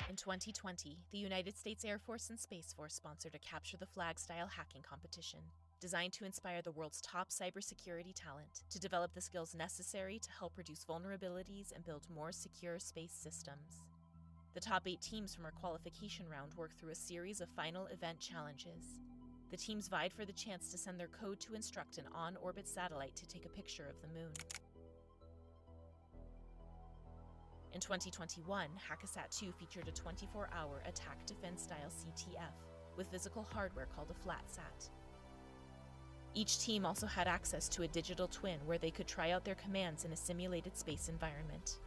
In 2020, the United States Air Force and Space Force sponsored a Capture the Flag-style hacking competition designed to inspire the world's top cybersecurity talent to develop the skills necessary to help reduce vulnerabilities and build more secure space systems. The top 8 teams from our qualification round worked through a series of final event challenges. The teams vied for the chance to send their code to instruct an on-orbit satellite to take a picture of the moon. In 2021, Hackasat 2 featured a 24-hour attack-defend-style CTF with physical hardware called a flat-sat. Each team also had access to a digital twin where they could try out their commands in a simulated space environment.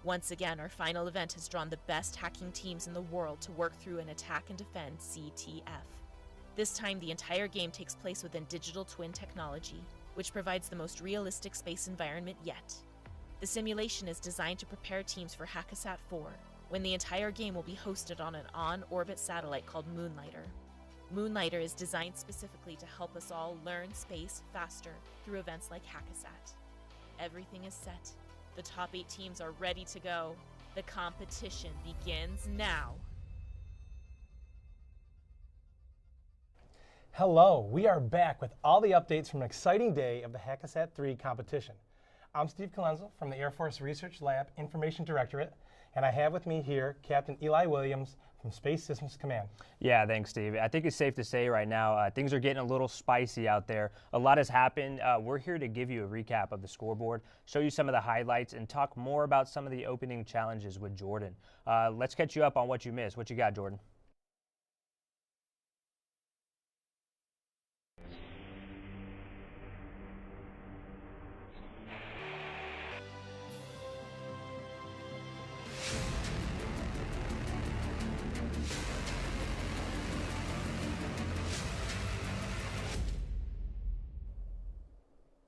Once again, our final event has drawn the best hacking teams in the world to work through an attack-and-defend CTF. This time, the entire game takes place within digital twin technology, which provides the most realistic space environment yet. The simulation is designed to prepare teams for Hackasat 4, when the entire game will be hosted on an on-orbit satellite called Moonlighter. Moonlighter is designed specifically to help us all learn space faster through events like Hackasat. Everything is set. The top 8 teams are ready to go. The competition begins now. Hello, we are back with all the updates from an exciting day of the Hackasat 3 competition. I'm Steve Colenso from the Air Force Research Lab Information Directorate, and I have with me here Captain Eli Williams from Space Systems Command. Yeah, thanks, Steve. I think it's safe to say right now things are getting a little spicy out there. A lot has happened. We're here to give you a recap of the scoreboard, show you some of the highlights, and talk more about some of the opening challenges with Jordan. Let's catch you up on what you missed. What you got, Jordan?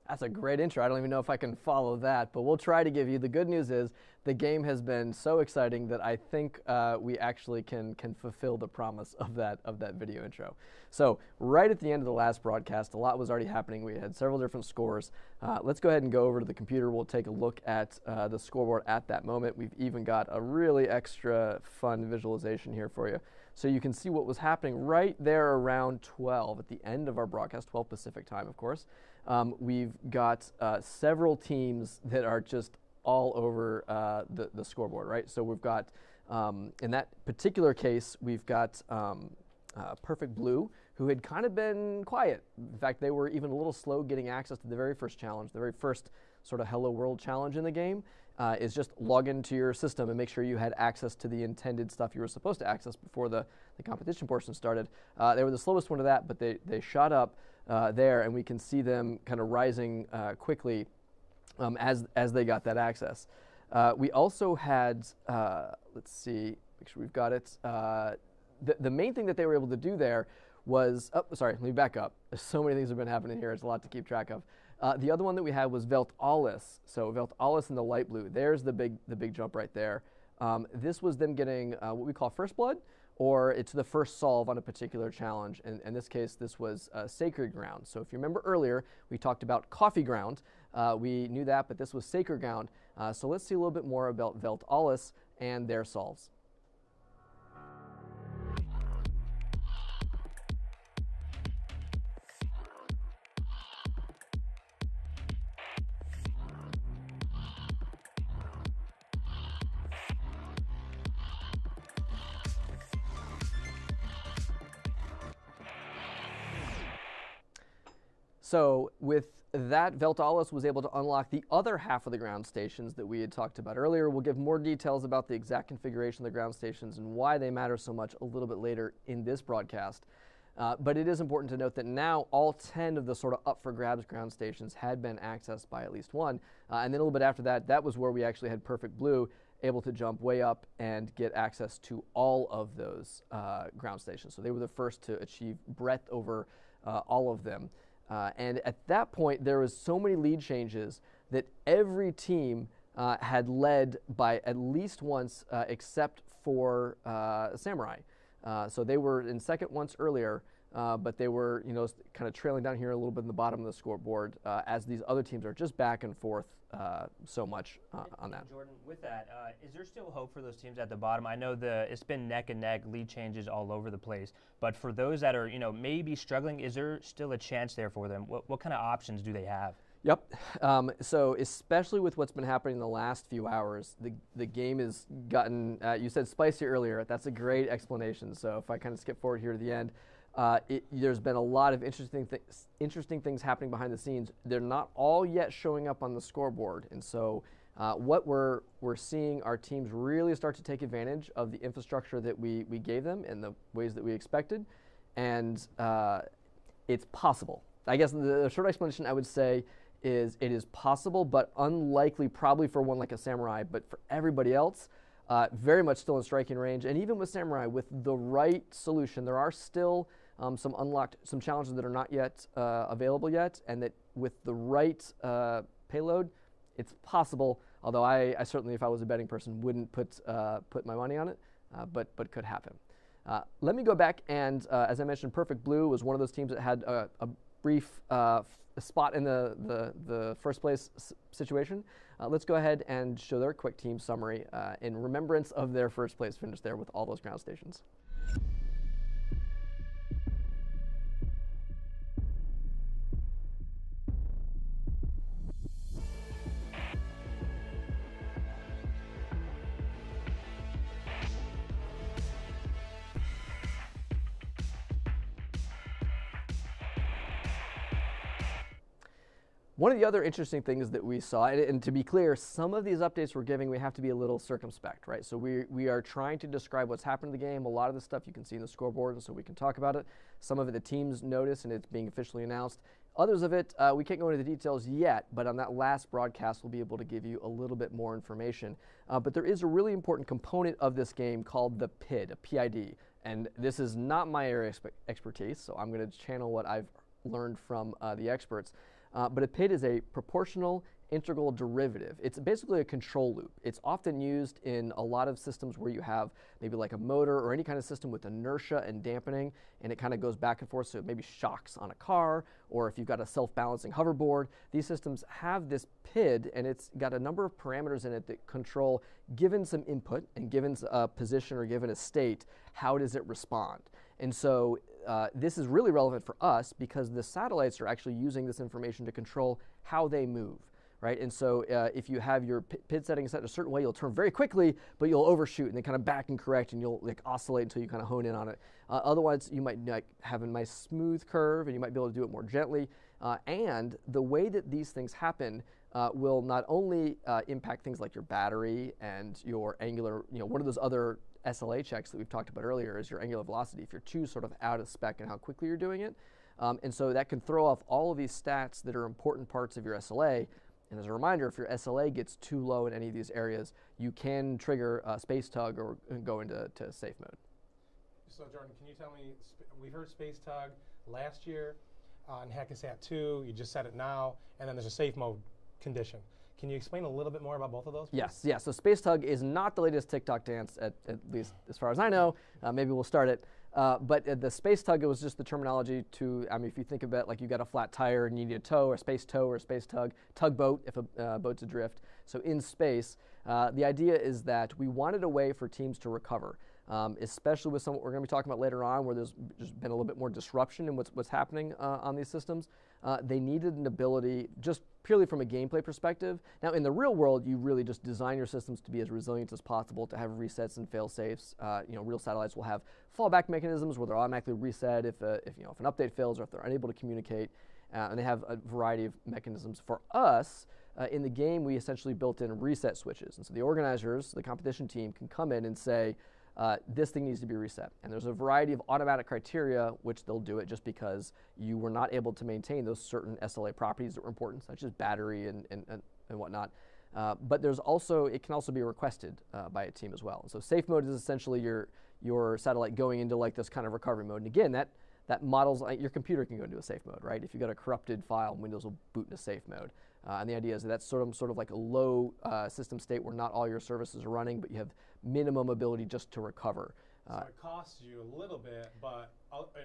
That's a great intro. I don't even know if I can follow that, but we'll try to give you. The good news is the game has been so exciting that I think we actually can fulfill the promise of that video intro. So right at the end of the last broadcast, a lot was already happening. We had several different scores. Let's go ahead and go over to the computer. We'll take a look at the scoreboard at that moment. We've even got a really extra fun visualization here for you. So you can see what was happening right there around 12 at the end of our broadcast, 12 Pacific time, of course. We've got several teams that are just all over the scoreboard, right? So we've got, in that particular case, we've got Perfect Blue, who had kind of been quiet. In fact, they were even a little slow getting access to the very first challenge, the very first sort of Hello World challenge in the game. Is just log into your system and make sure you had access to the intended stuff you were supposed to access before the competition portion started. They were the slowest one of that, but they shot up there, and we can see them kind of rising quickly as they got that access. We also had, let's see, make sure we've got it. The main thing that they were able to do there was, let me back up. There's so many things that have been happening here. It's a lot to keep track of. The other one that we had was Veltalis. So Veltalis in the light blue. There's the big jump right there. This was them getting what we call first blood, or it's the first solve on a particular challenge. And in this case, this was Sacred Ground. So if you remember earlier, we talked about Coffee Ground. We knew that, but this was Sacred Ground. So let's see a little bit more about Veltalis and their solves. So with that, Veltalis was able to unlock the other half of the ground stations that we had talked about earlier. We'll give more details about the exact configuration of the ground stations and why they matter so much a little bit later in this broadcast. But it is important to note that now all 10 of the sort of up for grabs ground stations had been accessed by at least one. And then a little bit after that, that was where we actually had Perfect Blue able to jump way up and get access to all of those ground stations. So they were the first to achieve breadth over all of them. And at that point, there was so many lead changes that every team had led by at least once, except for Samurai. So they were in second once earlier, but they were, kind of trailing down here a little bit in the bottom of the scoreboard as these other teams are just back and forth so much on that. Jordan, with that, is there still hope for those teams at the bottom? I know it's been neck and neck, lead changes all over the place, but for those that are, maybe struggling, is there still a chance there for them? What kind of options do they have? Yep. So especially with what's been happening in the last few hours, the game has gotten, you said spicy earlier. That's a great explanation. So if I kind of skip forward here to the end, there's been a lot of interesting things happening behind the scenes. They're not all yet showing up on the scoreboard. And so what we're seeing are teams really start to take advantage of the infrastructure that we gave them in the ways that we expected. And it's possible. I guess the short explanation I would say is it is possible, but unlikely probably for one like a Samurai, but for everybody else, very much still in striking range. And even with Samurai, with the right solution, there are still some challenges that are not yet available yet, and that with the right payload, it's possible, although I certainly, if I was a betting person, wouldn't put my money on it, but could happen. Let me go back and, as I mentioned, Perfect Blue was one of those teams that had a brief spot in the first place situation. Let's go ahead and show their quick team summary in remembrance of their first place finish there with all those ground stations. One of the other interesting things that we saw, and to be clear, some of these updates we're giving, we have to be a little circumspect, right? So we are trying to describe what's happened in the game. A lot of the stuff you can see in the scoreboard, and so we can talk about it. Some of it the teams notice, and it's being officially announced. Others of it, we can't go into the details yet, but on that last broadcast, we'll be able to give you a little bit more information. But there is a really important component of this game called the PID, a PID. And this is not my area of expertise, so I'm going to channel what I've learned from the experts. But a PID is a proportional integral derivative. It's basically a control loop. It's often used in a lot of systems where you have maybe like a motor or any kind of system with inertia and dampening, and it kind of goes back and forth, so it maybe shocks on a car, or if you've got a self-balancing hoverboard. These systems have this PID, and it's got a number of parameters in it that control, given some input and given a position or given a state, how does it respond? And so this is really relevant for us because the satellites are actually using this information to control how they move, right? And so if you have your PID setting set a certain way, you'll turn very quickly, but you'll overshoot and then kind of back and correct, and you'll like oscillate until you kind of hone in on it. Otherwise, you might have a nice smooth curve, and you might be able to do it more gently. And the way that these things happen will not only impact things like your battery and your angular, one of those other SLA checks that we've talked about earlier is your angular velocity, if you're too sort of out of spec and how quickly you're doing it. And so that can throw off all of these stats that are important parts of your SLA. And as a reminder, if your SLA gets too low in any of these areas, you can trigger space tug or go into safe mode. So Jordan, can you tell me, we heard space tug last year on Hackasat 2, you just said it now, and then there's a safe mode condition. Can you explain a little bit more about both of those, please? Yes. So Space Tug is not the latest TikTok dance, at least as far as I know. Maybe we'll start it. But the Space Tug, it was just the terminology to, if you think of it like you got a flat tire and you need a tow or space tug, tugboat if a boat's adrift. So in space, the idea is that we wanted a way for teams to recover, especially with some what we're going to be talking about later on, where there's just been a little bit more disruption in what's happening on these systems. They needed an ability, just purely from a gameplay perspective. Now, in the real world, you really just design your systems to be as resilient as possible, to have resets and fail-safes. Real satellites will have fallback mechanisms where they're automatically reset if an update fails or if they're unable to communicate, and they have a variety of mechanisms. For us, in the game, we essentially built in reset switches, and so the organizers, the competition team, can come in and say, this thing needs to be reset. And there's a variety of automatic criteria which they'll do it just because you were not able to maintain those certain SLA properties that were important, such as battery and whatnot. But there's also, it can also be requested by a team as well. And so safe mode is essentially your satellite going into like this kind of recovery mode. And again, that models, your computer can go into a safe mode, right? If you've got a corrupted file, Windows will boot into safe mode. And the idea is that that's sort of like a low system state where not all your services are running, but you have minimum ability just to recover. So it costs you a little bit, but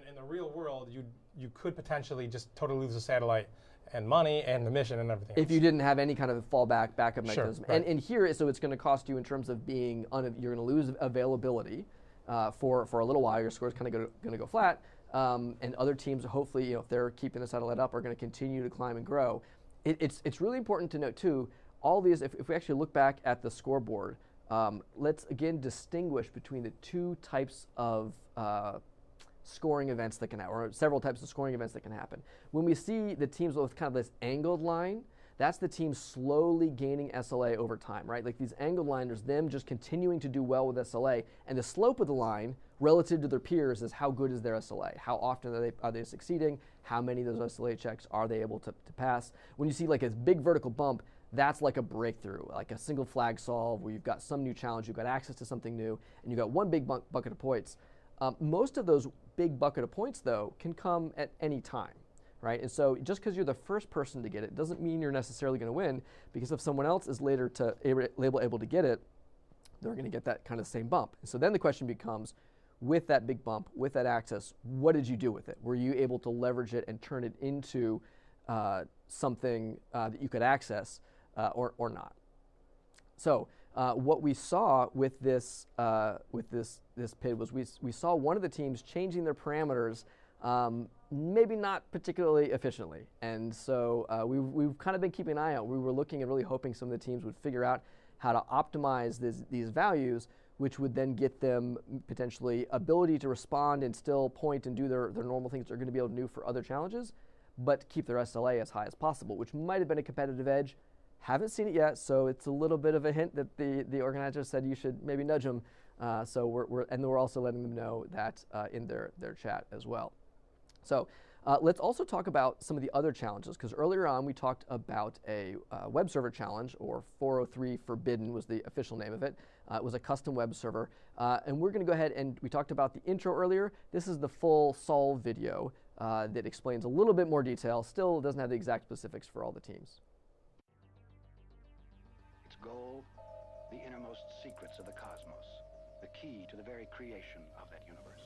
in the real world, you could potentially just totally lose the satellite and money and the mission and everything if else. you didn't have any kind of fallback backup Sure, mechanism. right. And here, so it's going to cost you in terms of being, you're going to lose availability for a little while. Your score is kind of going to go flat. And other teams, hopefully, if they're keeping the satellite up, are going to continue to climb and grow. It's really important to note, too, all these, if we actually look back at the scoreboard, let's again distinguish between the two types of scoring events that can happen, or several types of scoring events that can happen. When we see the teams with kind of this angled line, that's the team slowly gaining SLA over time, right? Like these angled lines, there's them just continuing to do well with SLA, and the slope of the line relative to their peers is how good is their SLA, how often are they succeeding, how many of those SLA checks are they able to pass. When you see like a big vertical bump, that's like a breakthrough, like a single flag solve where you've got some new challenge, you've got access to something new, and you've got one big bucket of points. Most of those big bucket of points, though, can come at any time, right? And so just because you're the first person to get it doesn't mean you're necessarily going to win, because if someone else is later able to get it, they're going to get that kind of same bump. And so then the question becomes, with that big bump, with that access, what did you do with it? Were you able to leverage it and turn it into something that you could access or not? So what we saw with this PID was we saw one of the teams changing their parameters, maybe not particularly efficiently, and so we've kind of been keeping an eye out. We were looking and really hoping some of the teams would figure out how to optimize these values, which would then get them potentially ability to respond and still point and do their normal things they're going to be able to do for other challenges, but keep their SLA as high as possible, which might have been a competitive edge. Haven't seen it yet, so it's a little bit of a hint that the organizer said you should maybe nudge them. So we're also letting them know that in their chat as well. So let's also talk about some of the other challenges, because earlier on we talked about a web server challenge, or 403 Forbidden was the official name of it. It was a custom web server, and we're going to go ahead and we talked about the intro earlier. This is the full solve video that explains a little bit more detail. Still doesn't have the exact specifics for all the teams. Goal, the innermost secrets of the cosmos, the key to the very creation of that universe.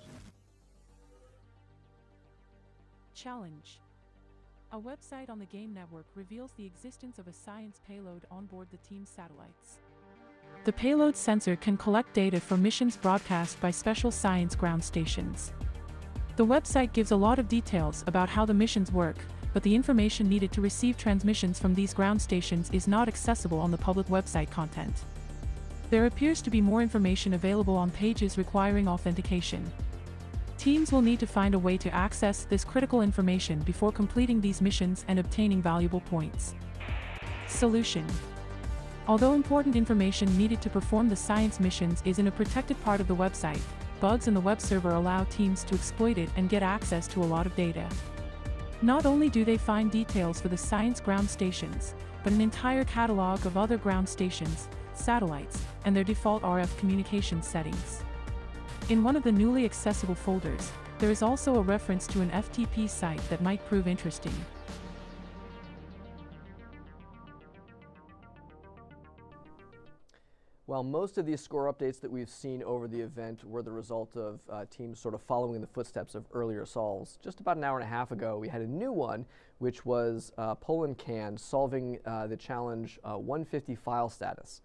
Challenge. A website on the game network reveals the existence of a science payload on board the team's satellites. The payload sensor can collect data from missions broadcast by special science ground stations. The website gives a lot of details about how the missions work, but the information needed to receive transmissions from these ground stations is not accessible on the public website content. There appears to be more information available on pages requiring authentication. Teams will need to find a way to access this critical information before completing these missions and obtaining valuable points. Solution. Although important information needed to perform the science missions is in a protected part of the website, bugs in the web server allow teams to exploit it and get access to a lot of data. Not only do they find details for the science ground stations, but an entire catalog of other ground stations, satellites, and their default RF communication settings. In one of the newly accessible folders, there is also a reference to an FTP site that might prove interesting. While most of these score updates that we've seen over the event were the result of teams sort of following in the footsteps of earlier solves, just about an hour and a half ago we had a new one, which was Poland Can solving the challenge 150 file status.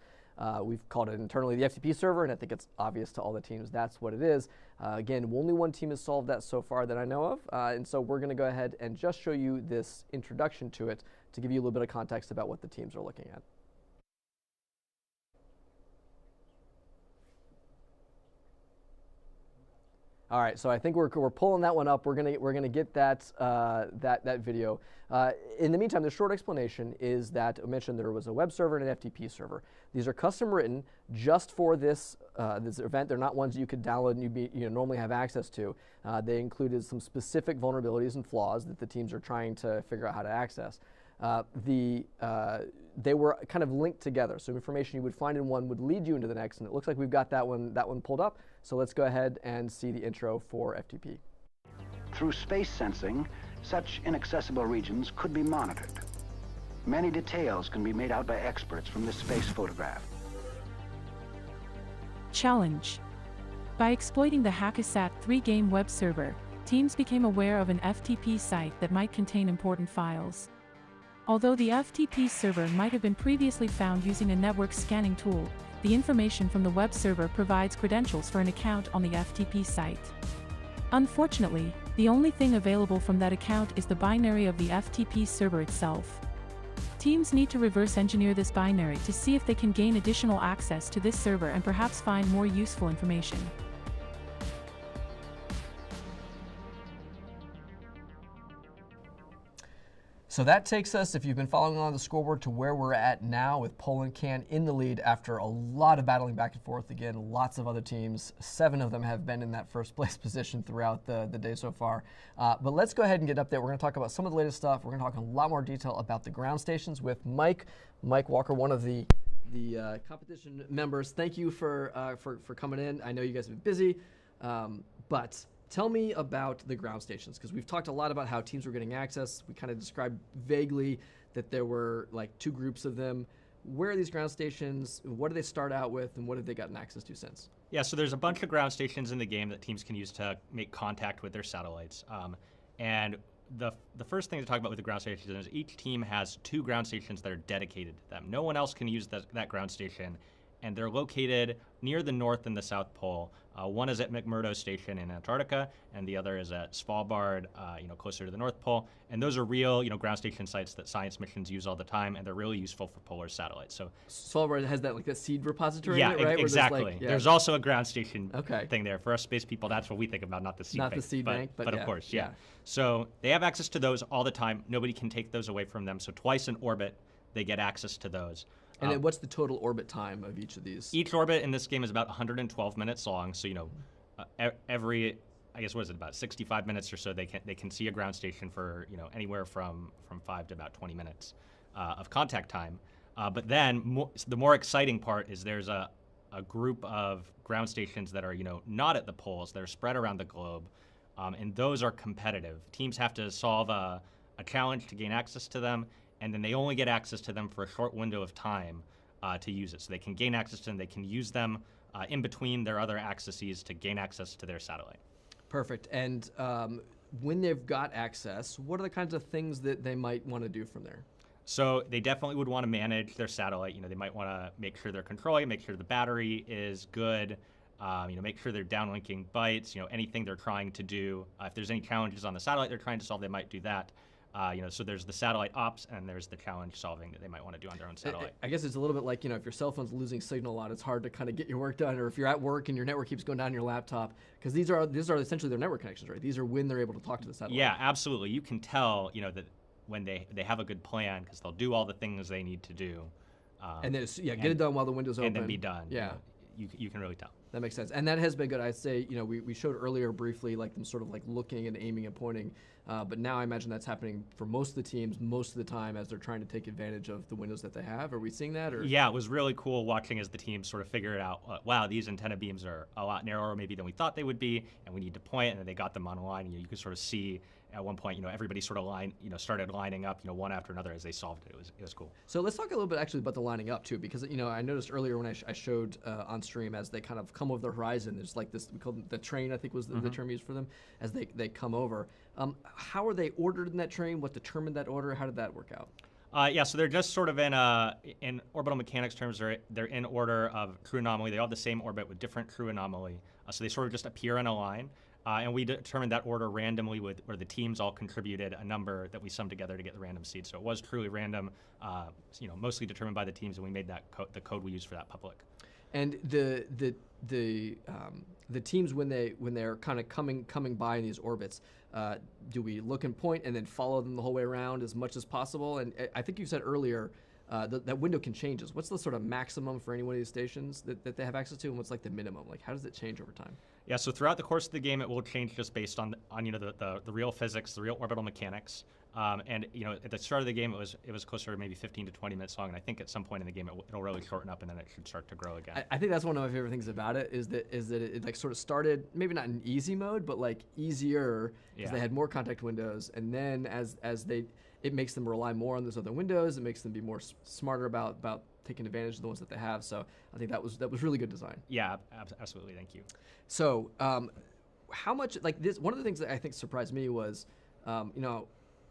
We've called it internally the FTP server, and I think it's obvious to all the teams that's what it is. Again, only one team has solved that so far that I know of, and so we're going to go ahead and just show you this introduction to it to give you a little bit of context about what the teams are looking at. All right, so I think we're pulling that one up. We're gonna get that that video. In the meantime, the short explanation is that I mentioned there was a web server and an FTP server. These are custom written just for this this event. They're not ones you could download and you normally have access to. They included some specific vulnerabilities and flaws that the teams are trying to figure out how to access. They were kind of linked together, so information you would find in one would lead you into the next, and it looks like we've got that one pulled up. So let's go ahead and see the intro for FTP. Through space sensing, such inaccessible regions could be monitored. Many details can be made out by experts from this space photograph. Challenge. By exploiting the Hackasat 3-game web server, teams became aware of an FTP site that might contain important files. Although the FTP server might have been previously found using a network scanning tool, the information from the web server provides credentials for an account on the FTP site. Unfortunately, the only thing available from that account is the binary of the FTP server itself. Teams need to reverse engineer this binary to see if they can gain additional access to this server and perhaps find more useful information. So that takes us, if you've been following along the scoreboard, to where we're at now with Poland Can in the lead after a lot of battling back and forth. Again, lots of other teams. 7 of them have been in that first place position throughout the day so far. But let's go ahead and get up there. We're going to talk about some of the latest stuff. We're going to talk in a lot more detail about the ground stations with Mike Walker, one of the competition members. Thank you for coming in. I know you guys have been busy, but tell me about the ground stations, because we've talked a lot about how teams were getting access. We kind of described vaguely that there were like 2 groups of them. Where are these ground stations? What do they start out with, and what have they gotten access to since? Yeah, so there's a bunch of ground stations in the game that teams can use to make contact with their satellites. And the first thing to talk about with the ground stations is each team has 2 ground stations that are dedicated to them. No one else can use that ground station, and they're located near the North and the South Pole. One is at McMurdo Station in Antarctica, and the other is at Svalbard, closer to the North Pole. And those are real, ground station sites that science missions use all the time, and they're really useful for polar satellites. So Svalbard has that seed repository yeah, in it, right? Exactly. There's also a ground station okay. thing there. For us space people, that's what we think about, not the seed bank. Not the seed bank, but of course, yeah. So they have access to those all the time. Nobody can take those away from them. So twice in orbit, they get access to those. And then what's the total orbit time of each of these? Each orbit in this game is about 112 minutes long. So, every, I guess, what is it, about 65 minutes or so, they can see a ground station for, anywhere from 5 to about 20 minutes of contact time. But then the more exciting part is there's a group of ground stations that are, not at the poles. They're spread around the globe. And those are competitive. Teams have to solve a challenge to gain access to them, and then they only get access to them for a short window of time to use it. So they can gain access to them, they can use them in between their other accesses to gain access to their satellite. Perfect. And when they've got access, what are the kinds of things that they might want to do from there? So they definitely would want to manage their satellite. They might want to make sure they're controlling, make sure the battery is good, make sure they're downlinking bytes, anything they're trying to do. If there's any challenges on the satellite they're trying to solve, they might do that. So there's the satellite ops, and there's the challenge solving that they might want to do on their own satellite. I guess it's a little bit like, if your cell phone's losing signal a lot, it's hard to kind of get your work done, or if you're at work and your network keeps going down your laptop, because these are essentially their network connections, right? These are when they're able to talk to the satellite. Yeah, absolutely. You can tell, that when they have a good plan, because they'll do all the things they need to do. And then, get it done while the window's open. And then be done. Yeah. You can really tell. That makes sense. And that has been good. I'd say, we showed earlier briefly, them sort of looking and aiming and pointing. But now I imagine that's happening for most of the teams most of the time as they're trying to take advantage of the windows that they have. Are we seeing that? Or? Yeah, it was really cool watching as the teams sort of figured out, wow, these antenna beams are a lot narrower maybe than we thought they would be, and we need to point, and then they got them online. And you could sort of see at one point, everybody sort of started lining up, one after another as they solved it. It was cool. So let's talk a little bit actually about the lining up too, because I noticed earlier when I showed on stream as they kind of come over the horizon, there's this, we called the train, I think was the term used for them, as they come over. How are they ordered in that train? What determined that order? How did that work out? Yeah, so they're just sort of in orbital mechanics terms, they're in order of true anomaly. They all have the same orbit with different true anomaly. So they sort of just appear in a line. And we determined that order randomly where the teams all contributed a number that we summed together to get the random seed. So it was truly random, mostly determined by the teams, and we made that the code we use for that public. And the teams when they're kind of coming by in these orbits, do we look and point and then follow them the whole way around as much as possible? And I think you said earlier that window can change. What's the sort of maximum for any one of these stations that they have access to, and what's the minimum? How does it change over time? Yeah, so throughout the course of the game, it will change just based on the real physics, the real orbital mechanics. And at the start of the game, it was closer to maybe 15 to 20 minutes long, and I think at some point in the game it'll really shorten up, and then it should start to grow again. I think that's one of my favorite things about it is that it sort of started maybe not in easy mode, but easier because they had more contact windows, and then as it makes them rely more on those other windows. It makes them be more smarter about taking advantage of the ones that they have. So I think that was really good design. Yeah, absolutely. Thank you. So how much, like this, one of the things that I think surprised me was,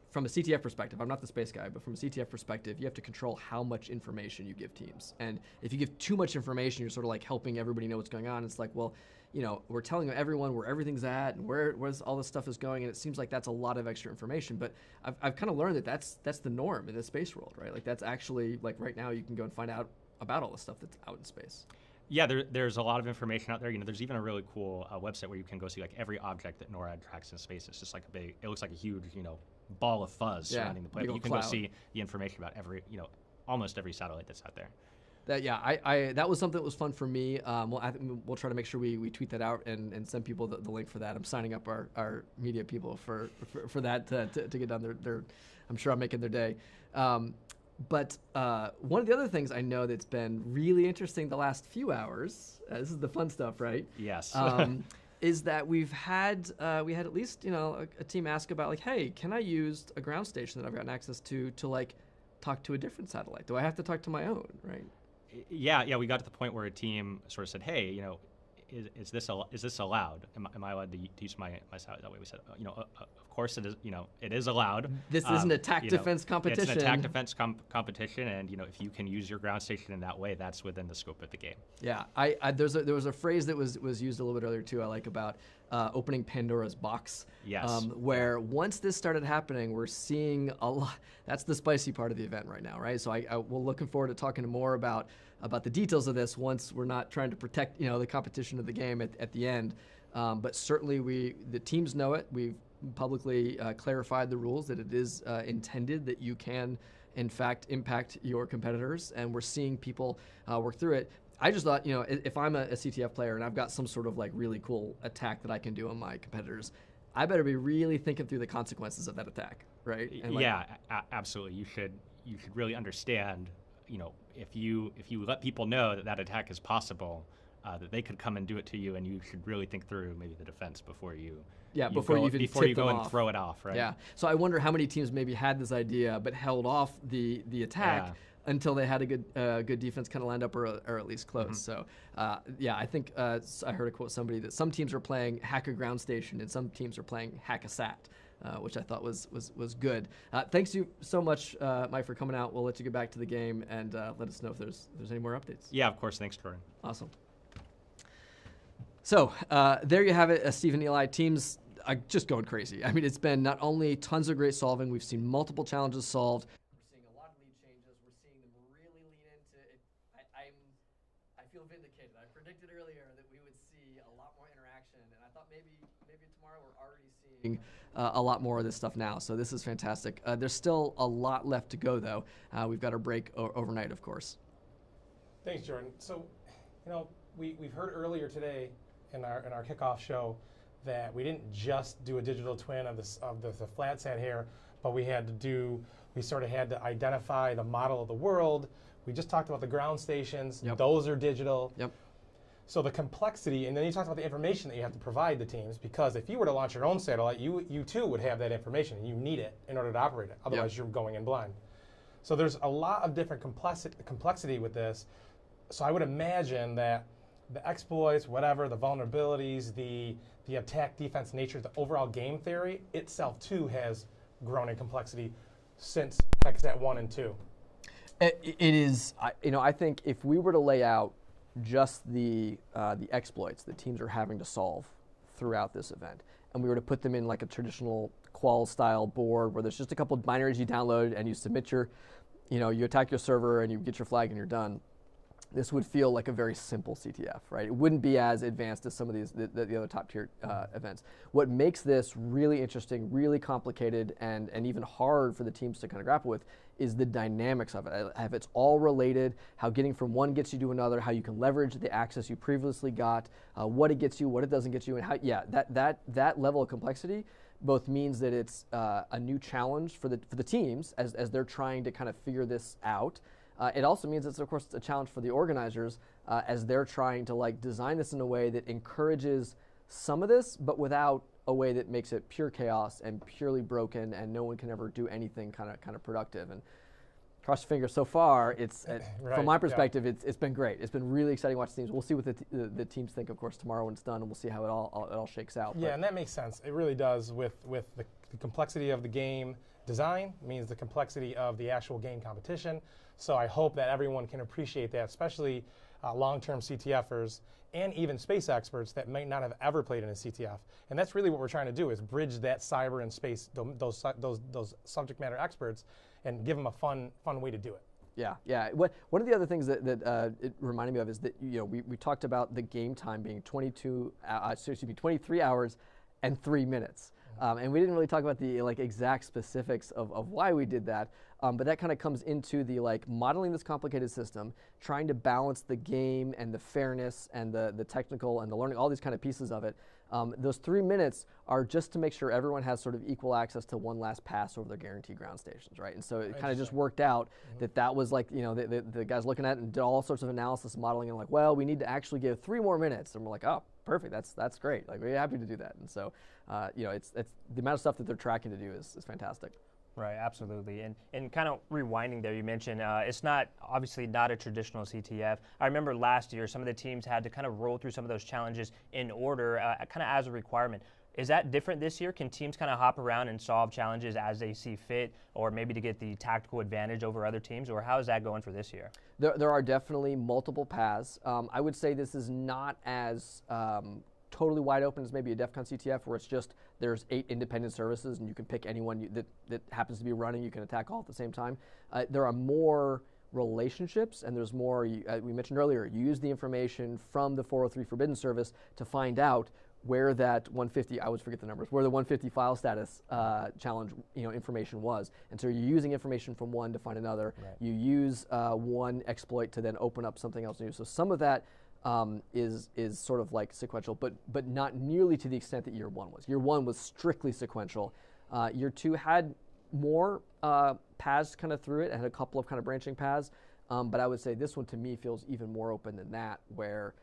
from a CTF perspective, I'm not the space guy, but from a CTF perspective, you have to control how much information you give teams. And if you give too much information, you're sort of like helping everybody know what's going on. It's like, well, we're telling everyone where everything's at and where's all this stuff is going, and it seems like that's a lot of extra information. But I've kind of learned that that's the norm in the space world, right? Like that's actually, like right now you can go and find out about all the stuff that's out in space. Yeah, there's a lot of information out there. There's even a really cool website where you can go see like every object that NORAD tracks in space. It's just like it looks like a huge, ball of fuzz surrounding the planet. You can go see the information about almost every satellite that's out there. That was something that was fun for me. We'll try to make sure we tweet that out and send people the link for that. I'm signing up our media people for that to get done their I'm sure I'm making their day. But one of the other things I know that's been really interesting the last few hours, this is the fun stuff, right? Yes. Is that we had at least a team ask about like, hey, can I use a ground station that I've gotten access to like talk to a different satellite? Do I have to talk to my own, right? Yeah. We got to the point where a team sort of said, hey, is this allowed? Am I allowed to use my satellite that way? We said, of course it is. It is allowed. This is an attack defense competition. It's an attack defense competition, and if you can use your ground station in that way, that's within the scope of the game. Yeah, there was a phrase that was used a little bit earlier too. I like about opening Pandora's box. Yes. Where once this started happening, we're seeing a lot. That's the spicy part of the event right now, right? So we're looking forward to talking more about the details of this once we're not trying to protect the competition of the game at the end. But certainly the teams know it. We've publicly clarified the rules that it is intended that you can in fact impact your competitors, and we're seeing people work through it. I just thought, if I'm a CTF player and I've got some sort of like really cool attack that I can do on my competitors, I better be really thinking through the consequences of that attack, right? And absolutely. You should really understand, if you let people know that attack is possible, that they could come and do it to you, and you should really think through maybe the defense before you go and throw it off, right? Yeah. So I wonder how many teams maybe had this idea but held off the attack until they had a good defense kind of lined up or at least close. So I think I heard a quote somebody that some teams are playing Hack a Ground Station and some teams are playing Hackasat. Which I thought was good. Thanks you so much, Mike, for coming out. We'll let you get back to the game and let us know if there's any more updates. Yeah, of course. Thanks, Jordan. Awesome. So there you have it, Steve and Eli. Teams are just going crazy. I mean, it's been not only tons of great solving. We've seen multiple challenges solved. We're seeing a lot of lead changes. We're seeing them really lean into it. I feel vindicated. I predicted earlier that we would see a lot more interaction, and I thought maybe tomorrow we're already seeing a lot more of this stuff now. So this is fantastic. There's still a lot left to go, though. We've got our break overnight, of course. Thanks, Jordan. So, we've heard earlier today in our kickoff show that we didn't just do a digital twin of the flat sat here, but we sort of had to identify the model of the world. We just talked about the ground stations. Yep. Those are digital. Yep. So the complexity, and then you talked about the information that you have to provide the teams, because if you were to launch your own satellite, you too would have that information, and you need it in order to operate it. Otherwise, you're going in blind. So there's a lot of different complexity with this. So I would imagine that the exploits, whatever, the vulnerabilities, the attack defense nature, the overall game theory itself too has grown in complexity since Hackasat 1 and 2. It is, I think if we were to lay out just the exploits that teams are having to solve throughout this event, and we were to put them in like a traditional qual style board where there's just a couple of binaries you download and you submit you attack your server and you get your flag and you're done. This would feel like a very simple CTF, right? It wouldn't be as advanced as some of the other top tier events. What makes this really interesting, really complicated, and even hard for the teams to kind of grapple with is the dynamics of it. If it's all related, how getting from one gets you to another, how you can leverage the access you previously got, what it gets you, what it doesn't get you, and how that level of complexity both means that it's a new challenge for the teams as they're trying to kind of figure this out. It also means it's, of course, a challenge for the organizers as they're trying to design this in a way that encourages some of this, but without a way that makes it pure chaos and purely broken, and no one can ever do anything kind of productive. And cross your fingers. So far, Right, from my yeah. perspective, it's been great. It's been really exciting to watch teams. We'll see what the teams think, of course, tomorrow when it's done, and we'll see how it all shakes out. Yeah, and that makes sense. It really does with the complexity of the game design means the complexity of the actual game competition. So I hope that everyone can appreciate that, especially long-term CTFers and even space experts that might not have ever played in a CTF. And that's really what we're trying to do, is bridge that cyber and space, those subject matter experts, and give them a fun way to do it. Yeah. One of the other things that it reminded me of is that we talked about the game time being 23 hours and 3 minutes. And we didn't really talk about the exact specifics of why we did that, but that kind of comes into the modeling this complicated system, trying to balance the game and the fairness and the technical and the learning, all these kind of pieces of it. Those 3 minutes are just to make sure everyone has sort of equal access to one last pass over their guaranteed ground stations, right? And so it kind of just worked out that was the guys looking at it and did all sorts of analysis modeling and well, we need to actually give 3 more minutes, and we're like, oh, perfect, that's great. We're happy to do that. And so it's the amount of stuff that they're tracking to do is fantastic. Right, absolutely. And kind of rewinding there, you mentioned it's obviously not a traditional CTF. I remember last year some of the teams had to kind of roll through some of those challenges in order, kind of as a requirement. Is that different this year? Can teams kind of hop around and solve challenges as they see fit, or maybe to get the tactical advantage over other teams, or how is that going for this year? There are definitely multiple paths. I would say this is not as totally wide open as maybe a DEF CON CTF, where it's just there's 8 independent services and you can pick anyone that happens to be running. You can attack all at the same time. There are more relationships, and there's more, we mentioned earlier, you use the information from the 403 Forbidden service to find out where that 150, I always forget the numbers, where the 150 file status challenge information was. And so you're using information from one to find another. Right. You use one exploit to then open up something else new. So some of that is sort of sequential, but not nearly to the extent that year 1 was. Year 1 was strictly sequential. Year 2 had more paths kind of through it, and had a couple of kind of branching paths. But I would say this one to me feels even more open than that, where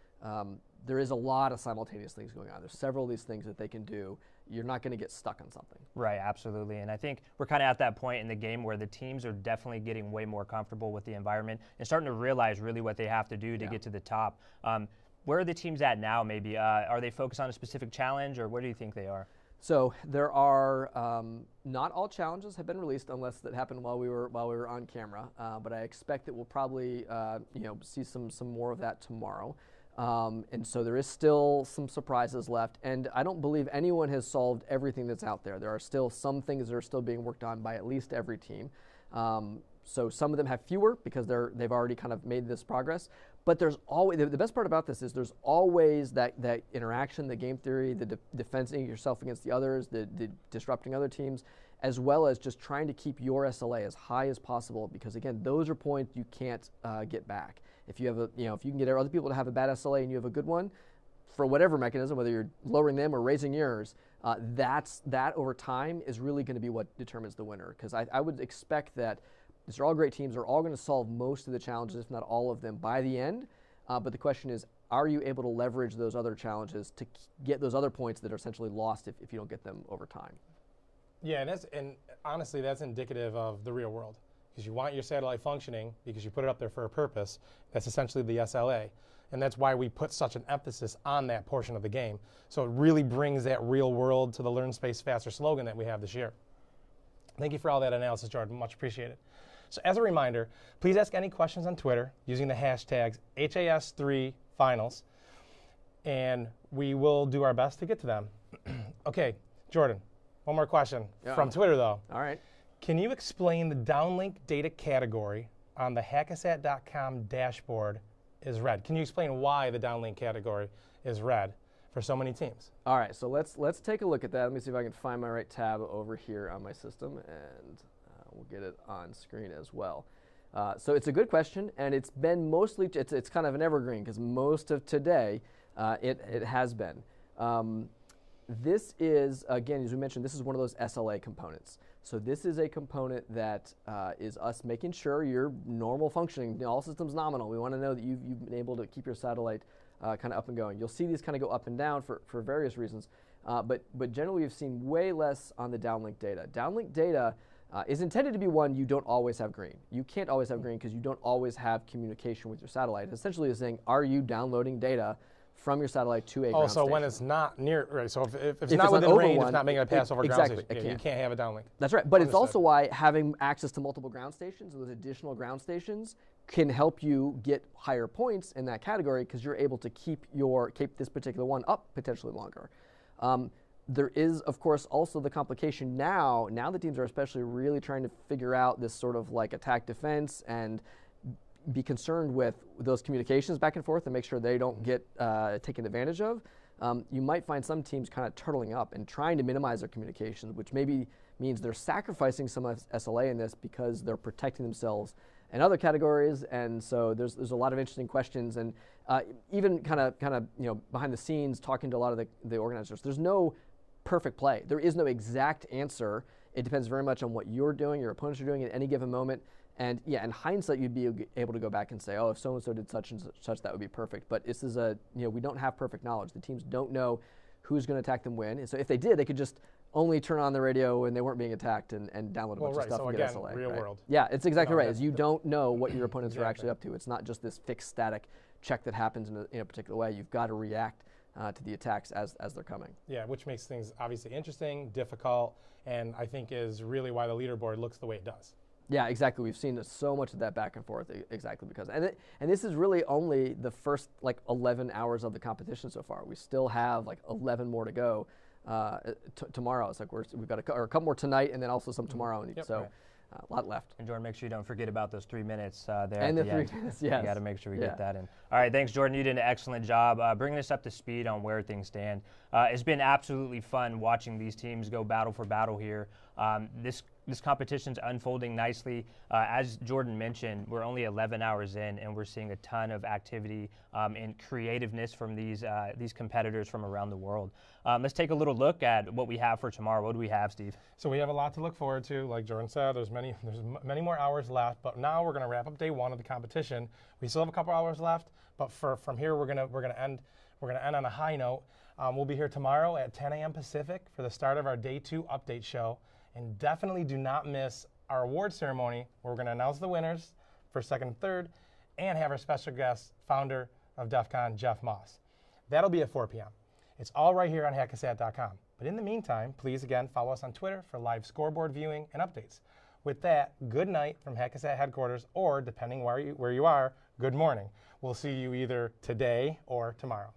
there is a lot of simultaneous things going on. There's several of these things that they can do. You're not going to get stuck on something. Right, absolutely. And I think we're kind of at that point in the game where the teams are definitely getting way more comfortable with the environment and starting to realize really what they have to do to get to the top. Where are the teams at now, maybe? Are they focused on a specific challenge, or where do you think they are? So there are not all challenges have been released, unless that happened while we were on camera. But I expect that we'll probably see some more of that tomorrow. And so there is still some surprises left, and I don't believe anyone has solved everything that's out there. There are still some things that are still being worked on by at least every team. So some of them have fewer because they've already kind of made this progress. But there's always, the best part about this is there's always that interaction, the game theory, the defending yourself against the others, the disrupting other teams, as well as just trying to keep your SLA as high as possible, because again, those are points you can't get back. If you have if you can get other people to have a bad SLA and you have a good one, for whatever mechanism, whether you're lowering them or raising yours, that over time is really going to be what determines the winner. Because I would expect that these are all great teams. They're all going to solve most of the challenges, if not all of them, by the end. But the question is, are you able to leverage those other challenges to get those other points that are essentially lost if you don't get them over time? Yeah, and honestly, that's indicative of the real world. Because you want your satellite functioning because you put it up there for a purpose. That's essentially the SLA. And that's why we put such an emphasis on that portion of the game. So it really brings that real world to the Learn Space Faster slogan that we have this year. Thank you for all that analysis, Jordan. Much appreciated. So as a reminder, please ask any questions on Twitter using the hashtags HAS3Finals, and we will do our best to get to them. Okay, Jordan, one more question from Twitter, though. All right. Can you explain the downlink data category on the Hackasat.com dashboard is red? Can you explain why the downlink category is red for so many teams? All right, so let's take a look at that. Let me see if I can find my right tab over here on my system, and we'll get it on screen as well. So it's a good question, and it's been mostly, it's kind of an evergreen, because most of today it has been. This is, again, as we mentioned, this is one of those SLA components. So this is a component that is us making sure you're normal functioning, all systems nominal. We want to know that you've been able to keep your satellite kind of up and going. You'll see these kind of go up and down for various reasons, but generally we've seen way less on the downlink data. Downlink data is intended to be one you don't always have green. You can't always have green because you don't always have communication with your satellite. Essentially, it's saying, are you downloading data from your satellite to a ground so station? when it's not near, right, so if it's If not it's within over range, one, it's not making a pass over exactly, ground station. You can't have a downlink. That's right, but it's Understood. also why having access to multiple ground stations, those additional ground stations, can help you get higher points in that category because you're able to keep this particular one up potentially longer. There is, of course, also the complication now the teams are especially really trying to figure out this sort of like attack defense and be concerned with those communications back and forth and make sure they don't get taken advantage of. You might find some teams kind of turtling up and trying to minimize their communications, which maybe means they're sacrificing some of SLA in this because they're protecting themselves in other categories. And so there's a lot of interesting questions, and even kind of behind the scenes talking to a lot of the organizers. There's no perfect play. There is no exact answer. It depends very much on what you're doing, your opponents are doing at any given moment. And yeah, in hindsight, you'd be able to go back and say, oh, if so-and-so did such and such, that would be perfect. But this is we don't have perfect knowledge. The teams don't know who's going to attack them when. And so if they did, they could just only turn on the radio when they weren't being attacked and download a bunch of stuff so and again, get SLA. real right? world. Yeah, it's exactly right. Is you don't know what your opponents are actually Exactly. up to. It's not just this fixed static check that happens in a particular way. You've got to react to the attacks as they're coming. Yeah, which makes things obviously interesting, difficult, and I think is really why the leaderboard looks the way it does. Yeah, exactly. We've seen so much of that back and forth exactly because. And this is really only the first 11 hours of the competition so far. We still have 11 more to go tomorrow. It's we've got a couple more tonight and then also some tomorrow. And Yep, so right. a lot left. And Jordan, make sure you don't forget about those 3 minutes there. And at the the 3 end. minutes, yes. You got to make sure we Yeah. get that in. All right, thanks, Jordan. You did an excellent job bringing us up to speed on where things stand. It's been absolutely fun watching these teams go battle for battle here. This competition's unfolding nicely. As Jordan mentioned, we're only 11 hours in, and we're seeing a ton of activity and creativeness from these competitors from around the world. Let's take a little look at what we have for tomorrow. What do we have, Steve? So we have a lot to look forward to. Like Jordan said, there's many more hours left. But now we're going to wrap up day one of the competition. We still have a couple hours left, but from here we're gonna end on a high note. We'll be here tomorrow at 10 a.m. Pacific for the start of our day 2 update show. And definitely do not miss our award ceremony where we're going to announce the winners for second and third and have our special guest, founder of DEF CON, Jeff Moss. That'll be at 4 p.m. It's all right here on Hackasat.com. But in the meantime, please again follow us on Twitter for live scoreboard viewing and updates. With that, good night from Hackasat headquarters, or depending where you are, good morning. We'll see you either today or tomorrow.